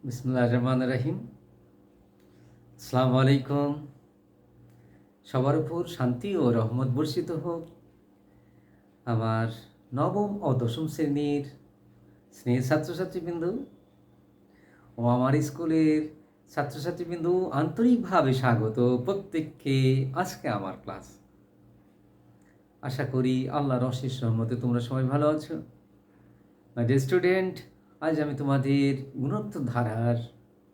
বিসমিল্লাহির রহমানির রহিম। আসসালামু আলাইকুম। সবার উপর শান্তি ও রহমত বর্ষিত হোক। আমার নবম ও দশম শ্রেণীর স্নেহের ছাত্রছাত্রীবৃন্দ ও আমার স্কুলের ছাত্রছাত্রীবৃন্দ, আন্তরিকভাবে স্বাগত প্রত্যেককে আজকে আমার ক্লাস। আশা করি আল্লাহর অশেষ রহমতে তোমরা সবাই ভালো আছো। মাই ডিয়ার স্টুডেন্ট, আজ আমি তোমাদের গুণোত্তর ধারার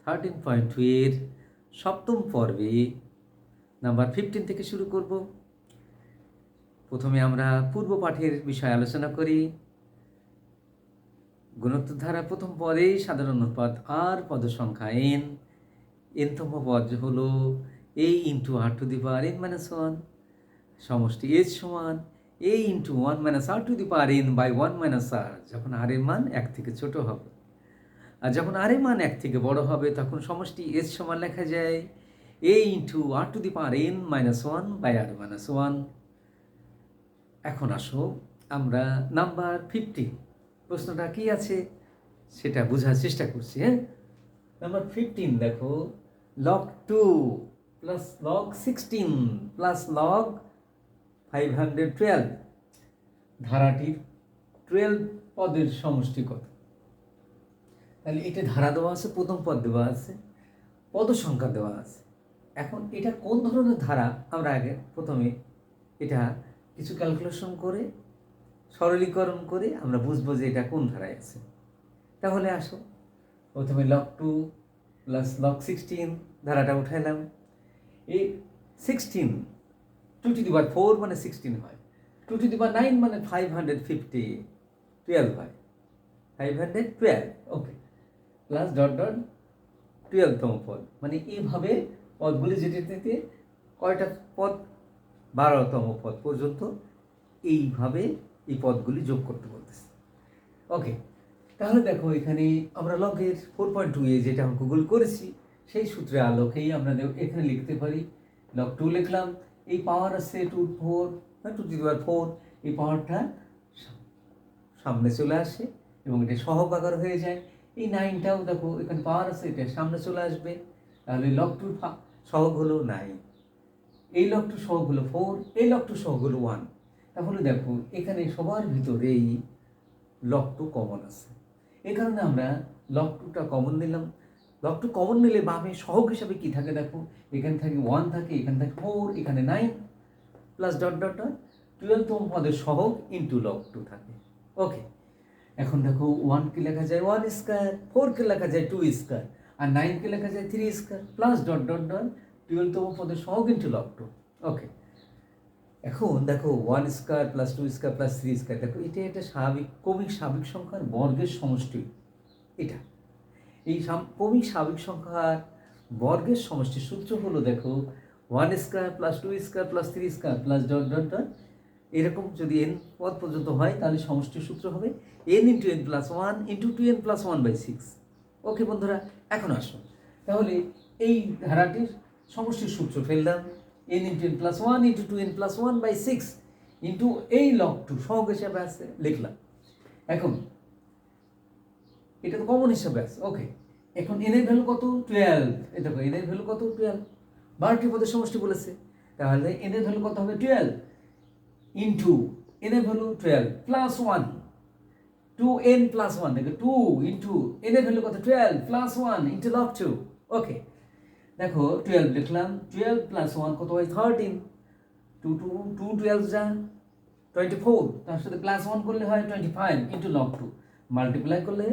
13.2 এর সপ্তম পর্বে নাম্বার 15 থেকে শুরু করব। প্রথমে আমরা পূর্ব পাঠের বিষয়ে আলোচনা করি। গুণোত্তর ধারা প্রথম পদেই সাধারণ অনুপাত আর পদ সংখ্যা n, nতম পদ হলো a into r to the power n minus 1, সমষ্টি h সমান a into 1 minus r to the power n by 1 minus r, যখন r এর মান 1 থেকে ছোট হবে। আর যখন r এর মান 1 থেকে বড় হবে তখন সমষ্টি h সমান লেখা যায় a into r to the power n minus 1 by r minus 1। এখন আসো আমরা নাম্বার 15 প্রশ্নটা কি আছে সেটা বোঝার চেষ্টা করছি। নাম্বার 15 দেখো, log 2 plus log 16 plus log 512 ধারাটির 12 পদের সমষ্টি কত? তাহলে এটা ধারা দেওয়া আছে, প্রথম পদ দেওয়া আছে, পদ সংখ্যা দেওয়া আছে। এখন এটা কোন ধরনের ধারা আমরা আগে প্রথমে এটা কিছু ক্যালকুলেশন করে সরলীকরণ করে আমরা বুঝবো যে এটা কোন ধারায় আছে। তাহলে আসো প্রথমে log 2 প্লাস log 16 ধারাটা উঠাইলাম। এই 16 2 টু দি পাওয়ার 4 মানে 16 হয়, 2 টু দি পাওয়ার 9 মানে 512 হয়, 512 ওকে, প্লাস ডট ডট 12তম পদ, মানে এইভাবে পদগুলি যেতে কয়টা পদ, 12তম পদ পর্যন্ত এইভাবে এই পদগুলি যোগ করতে বলতেছে। ওকে, তাহলে দেখো এখানে আমরা লগের 4.2 এ যেটা গুগল করেছি সেই সূত্রে আলোকেই আমরা এখানে লিখতে পারি log 2 লিখলাম, এই পাওয়ার আছে 2 টু দি পাওয়ার 4, এই পাওয়ারটা সামনে চলে আসে এবং এটা সহগ আকার হয়ে যায়। এই 9টাও দেখো এখানে পাওয়ার আছে, এটা সামনে চলে আসবে, তাহলে log 2 সহগ হলো 9, এই log 2 সহগ হলো 4, এই log 2 সহগ হলো 1। তাহলে দেখো এখানে সবার ভিতরেই log 2 কমন আছে, এই কারণে আমরা log 2টা কমন নিলাম। log 2 কমন নিলে বামে সহগ হিসাবে কি থাকে দেখো, এখানে থাকে 1 থাকে, এখানে থাকে 4, এখানে 9 প্লাস ডট ডট ডট 12তম পদের সহগ ইন্টু log 2 থাকে। ওকে, এখন দেখো 1 কে লেখা যায় 1 স্কয়ার, 4 কে লেখা যায় 2 স্কয়ার, আর 9 কে লেখা যায় 3 square, plus dot dot dot 12তম পদের সহগ ইন্টু log 2। ওকে, এখন দেখো 1 square plus 2 square plus 3 square, দেখো এটা একটা স্বাভাবিক কৌণিক স্বাভাবিক সংখ্যার বর্গের সমষ্টি। এটা এই কৌণিক স্বাভাবিক সংখ্যার বর্গের সমষ্টির সূত্র হলো দেখো 1 square plus 2 square plus 3 square plus dot dot dot, এরকম যদি n পদ পর্যন্ত হয় তাহলে সমষ্টির সূত্র হবে n into n plus 1 into 2n plus 1/6। ওকে বন্ধুরা, এখন আসুন তাহলে এই ধারাটির সমষ্টির সূত্র ফেললাম, n into n plus 1 into 2n plus 1/6 into এই log 2 সহগ হিসাবে আছে লিখলাম। এখন এটা তো কমন হিসাবে আছে। ওকে, এখন n এর ভ্যালু কত? 12। এই দেখো n এর ভ্যালু কত? 12, 12টি পদের সমষ্টি বলেছে, তাহলে n এর ভ্যালু কত হবে? 12 ইন্টু n এর ভ্যালু 12 প্লাস 1, 2n প্লাস 1, দেখো 2 ইন্টু n এর ভ্যালু কত? 12 প্লাস 1 ইন্টু log 2। ওকে, দেখো 12 লিখলাম, 12 প্লাস 1 কত হয়? 13, 2 12 যা 24, তার সাথে প্লাস 1 করলে হয় 25 ইন্টু log 2, মাল্টিপ্লাই করলে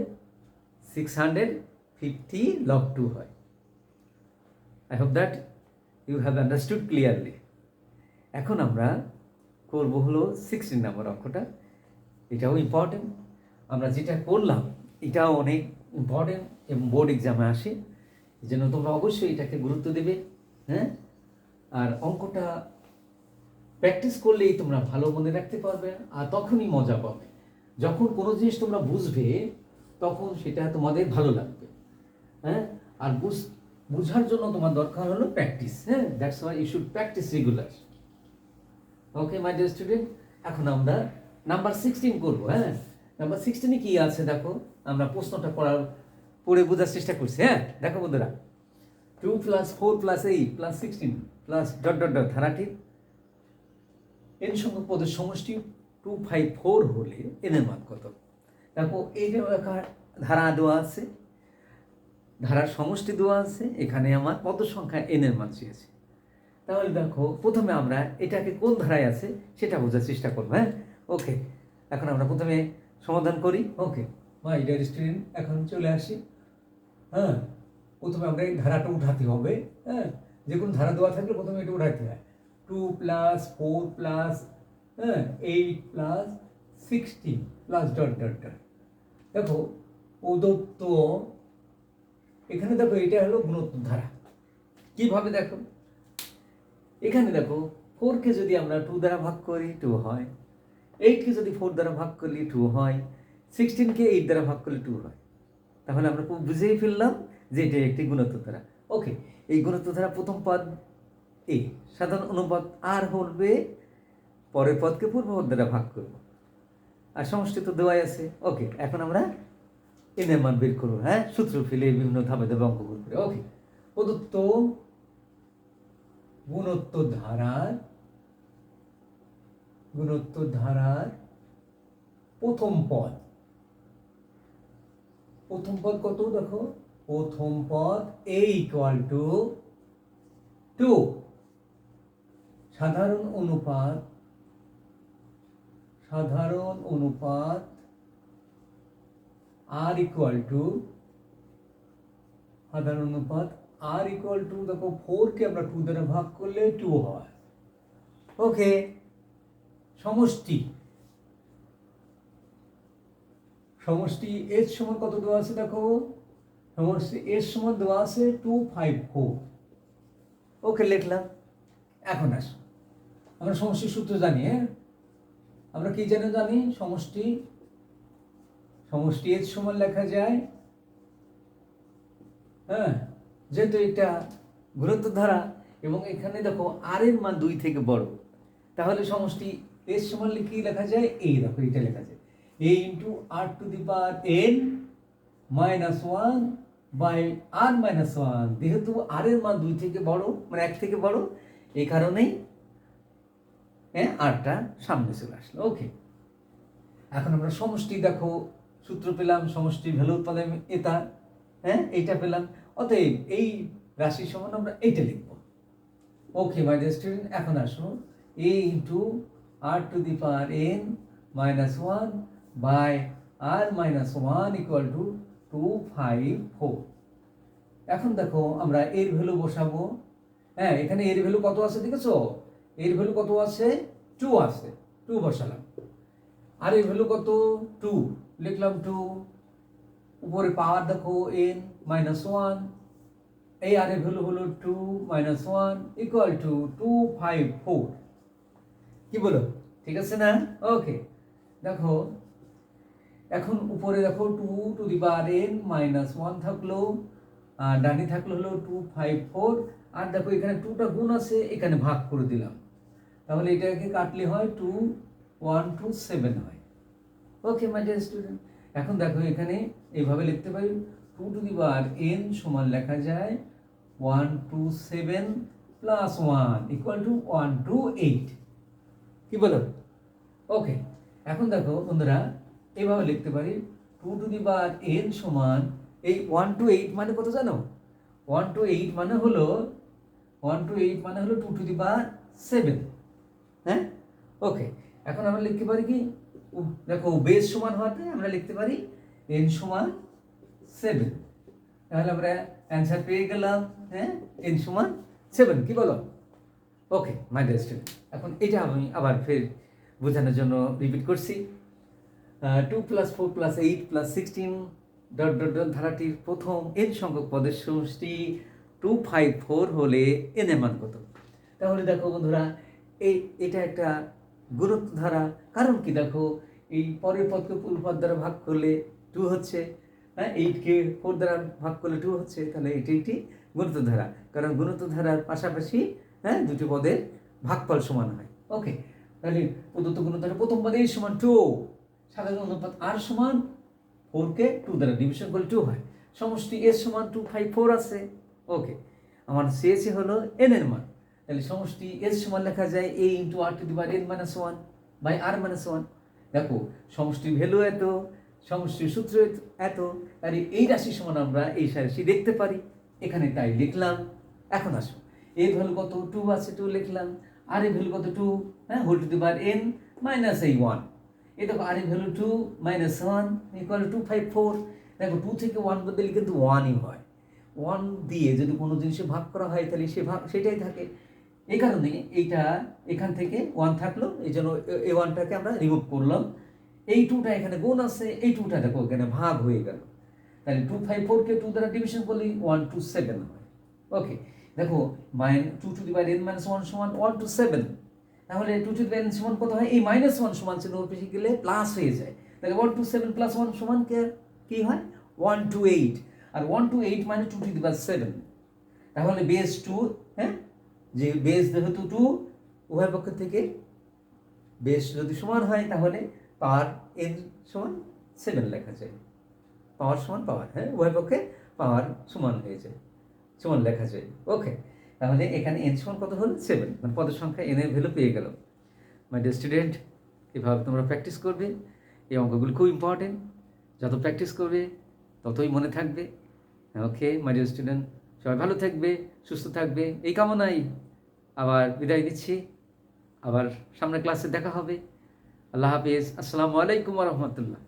650 log 2 হয়। I hope that you have understood clearly. এখন আমরা করব হলো 16 নম্বর অঙ্কটা, এটাও ইম্পর্টেন্ট। আমরা যেটা করলাম এটাও অনেক ইম্পর্টেন্ট এবং বোর্ড এক্সামে আসে, এই জন্য তোমরা অবশ্যই এটাকে গুরুত্ব দেবে। আর অঙ্কটা প্র্যাকটিস করলেই তোমরা ভালো মনে রাখতে পারবে, আর তখনই মজা পাবে। যখন কোনো জিনিস তোমরা বুঝবে তখন সেটা তোমাদের ভালো লাগবে। আর বুঝার জন্য তোমার দরকার হলো practice. That's why you should practice regular. Okay my dear student, এখন আমরা নাম্বার 16 করবো। নাম্বার 16 কি আছে দেখো, আমরা প্রশ্নটা করার পড়ে বোঝার চেষ্টা করছি। হ্যাঁ, দেখো বন্ধুরা, 2 + 4 + 8 + 16 প্লাস ডট ডট ডট ধারাটির এন সংখ্যক পদের সমষ্টি 254 হলে এন এর মান কত? দেখো এইটা ধারা দেওয়া আছে, ধারার সমষ্টি দেওয়া আছে, এখানে আমার পদ সংখ্যা এন এর মান চেয়েছে। তাহলে দেখো প্রথমে আমরা এটাকে কোন ধারায় আছে সেটা বোঝার চেষ্টা করবো। হ্যাঁ, ওকে, এখন আমরা প্রথমে সমাধান করি। ওকে মাই ডিয়ার স্টুডেন্ট, এখন চলে আসি। হ্যাঁ, প্রথমে আমরা এই ধারাটা উঠাতে হবে। হ্যাঁ, যে কোনো ধারা দেওয়া থাকলে প্রথমে এটা উঠাতে হয়। 2 + 4 + 8 + 16 প্লাস ডট ডট ডট। দেখো প্রদত্ত, এখানে দেখো এটা হলো গুণোত্তর ধারা। কিভাবে দেখো, এখানে দেখো 4কে যদি আমরা 2 দ্বারা ভাগ করি 2 হয়, 8কে যদি 4 দ্বারা ভাগ করলে 2 হয়, 16কে 8 দ্বারা ভাগ করলে 2 হয়। তাহলে আমরা বুঝেই ফেললাম যে এটা একটি গুণোত্তর ধারা। ওকে, এই গুণোত্তর ধারা প্রথম পদ এ, সাধারণ অনুপাত আর হবে, পরের পদকে পূর্বপদ দ্বারা ভাগ করব, আর সমষ্টি তো দেওয়াই আছে। ওকে, এখন আমরা এন এর মান বের করবো। হ্যাঁ, সূত্র ফেলে বিভিন্ন ধাপে ধাপে অঙ্ক করে। ওকে, প্রদত্ত গুণোত্তর ধারার প্রথম পদ কত? দেখো প্রথম পদ a = 2, সাধারণ অনুপাত r = দেখো 4কে আমরা 2 দ্বারা ভাগ করলে 2 হয়। ওকে, সমষ্টি h সমান কত দেওয়া আছে? দেখো সমষ্টি h সমান দেওয়া আছে 254। ওকে, লিখলাম। এখন আসো, আমরা সমষ্টির সূত্র জানি। হ্যাঁ, আমরা কি জানি সমষ্টি h সমান লেখা যায়, হ্যাঁ, যেহেতু এটা গুণোত্তর ধারা এবং এখানে দেখো আর এর মান 2 থেকে বড়, তাহলে সমষ্টি h সমান কি লেখা যায়? এই দেখো এটা লেখা যায় a × r⁴ - 1 বাই r - 1। যেহেতু আর এর মান 2 থেকে বড়, মানে 1 থেকে বড়, এই কারণেই হ্যাঁ আরটা সামনে চলে আসলো। ওকে, এখন আমরা সমষ্টি দেখো সূত্র পেলাম, সমষ্টি ভ্যালু উৎপাদন এটা, হ্যাঁ এইটা পেলাম। অতএব এই রাশি সমান আমরা এইটা লিখব। ওকে মাই ডিয়ার স্টুডেন্ট, এখন আসো a × r⁴ - 1 বাই r - 1 = 254। এখন দেখো আমরা এর ভ্যালু বসাবো। হ্যাঁ, এখানে এর ভ্যালু কত আছে দেখেছো? এর ভ্যালু কত আছে? 2 আছে, 2 বসালাম। আর এর ভ্যালু কত? 2, লিখলাম 2। উপরে পাওয়ার দেখো n - 1, এই আর এর ভ্যালু হলো 2 - 1 = 254। কি বলো, ঠিক আছে না? ওকে, দেখো এখন উপরে দেখো 2n - 1 থাকলো, আর ডানে থাকলো হলো 254, আর দেখো এখানে 2টা গুণ আছে, এখানে ভাগ করে দিলাম, তাহলে এটাকে কাটলে হয় 2127 হয়। ওকে মাই ডিয়ার স্টুডেন্ট, এখন দেখো এখানে এইভাবে লিখতে পারি 2n সমান লেখা যায় 127 + 1 = 128। কি বলো? ওকে, এখন দেখো বন্ধুরা এইভাবে লিখতে পারি 2n সমান এই 128 মানে কত জানো? 128 মানে হলো 2⁷। হ্যাঁ, ওকে, এখন আমরা লিখতে পারি কি, দেখো বেস সমান হওয়াতে আমরা লিখতে পারি n সমান 7। তাহলে আমরা অ্যান্সার পেয়ে গেলাম। হ্যাঁ, n সমান 7। কি বলো? ওকে মাই ডিয়ার স্টুডেন্ট, এখন এটা আমি আবার ফের বোঝানোর জন্য রিপিট করছি। 2 + 4 + 8 + 16 ডট ডট ডট ধারাটির প্রথম n সংখ্যক পদের সমষ্টি 254 হলে n এর মান কত? তাহলে দেখো বন্ধুরা, এটা একটা গুণোত্তর ধারা। কারণ কি, দেখো এই পরের পদকে পূর্ব পদ দ্বারা ভাগ করলে 2 হচ্ছে, হ্যাঁ 8কে 4 দ্বারা ভাগ করলে 2 হচ্ছে, তাহলে এটি একটি গুণোত্তর ধারা। কারণ গুণোত্তর ধারার পাশাপাশি হ্যাঁ দুটি পদের ভাগফল সমান হয়। ওকে, তাহলে প্রদত্ত গুণোত্তর ধারা প্রথম পদে সমান 2, সাধারণ অনুপাত r সমান 4কে 2 দ্বারা ডিভিশন করলে 2 হয়। সমষ্টি এস সমান 254 আছে। ওকে, আমার চেয়েছে হলো এন এর মান, তাহলে সমষ্টি এস সমান লেখা যায় a into r to the power n minus 1 by r minus 1। দেখো সমষ্টির ভ্যালু এত, সমষ্টির সূত্র এত, তাহলে এই রাশি সমান আমরা এই রাশি দেখতে পারি, এখানে তাই লিখলাম। এখন আসো, এর ভ্যালু কত 2 আছে, 2 লিখলাম, আর এর ভ্যালু কত 2, হ্যাঁ, whole to the power n minus এই 1। এই দেখো আর এর ভ্যালু 2 মাইনাস 1 ইকুয়াল 254। দেখো 2 থেকে 1 বদলে কিন্তু 1ই হয়, 1 দিয়ে যদি কোনো জিনিসে ভাগ করা হয় তাহলে সেটাই থাকে। এই কারণে এইটা এখান থেকে 1 থাকলো, এই জন্য এই 1টাকে আমরা রিমুভ করলাম। এই 2টা এখানে গুণ আছে, এই 2টা দেখো এখানে ভাগ হয়ে গেল, তাহলে 254কে 2 দ্বারা ডিভিশন করলে 127 হয়। ওকে, দেখো 2 two the power n minus 1 সমান 127, তাহলে 2 টু দি পাওয়ার n সমান কত হয়, এই মাইনাস 1 সমান চিহ্ন পেশে গেলে প্লাস হয়ে যায়, তাহলে 127 প্লাস 1 সমান কি হয় 128, আর 128 মানে 2 টু দি পাওয়ার 7, তাহলে বেস 2, হ্যাঁ, যে বেস যেহেতু 2 উভয় পক্ষ থেকে বেস যদি সমান হয় তাহলে পাওয়ার n সমান 7 লেখা যায়, পাওয়ার সমান পাওয়ার, হ্যাঁ, উভয় পক্ষে পাওয়ার সমান হয়ে যায়, সমান লেখা যায়। ওকে, তাহলে এখানে n সমান কত হলো 7, মানে পদের সংখ্যা n এর ভ্যালু পেয়ে গেল। মাই ডিয়ার স্টুডেন্ট, এভাবে তোমরা প্র্যাকটিস করবে, এই অঙ্কগুলো খুব ইম্পর্টেন্ট, যত প্র্যাকটিস করবে ততই মনে থাকবে। ওকে মাই ডিয়ার স্টুডেন্ট, সবাই ভালো থাকবে, সুস্থ থাকবে, এই কামনাই আবার বিদায় দিচ্ছি। আবার সামনের ক্লাসে দেখা হবে। আল্লাহ হাফিজ, আসসালামু আলাইকুম ওয়া রাহমাতুল্লাহ।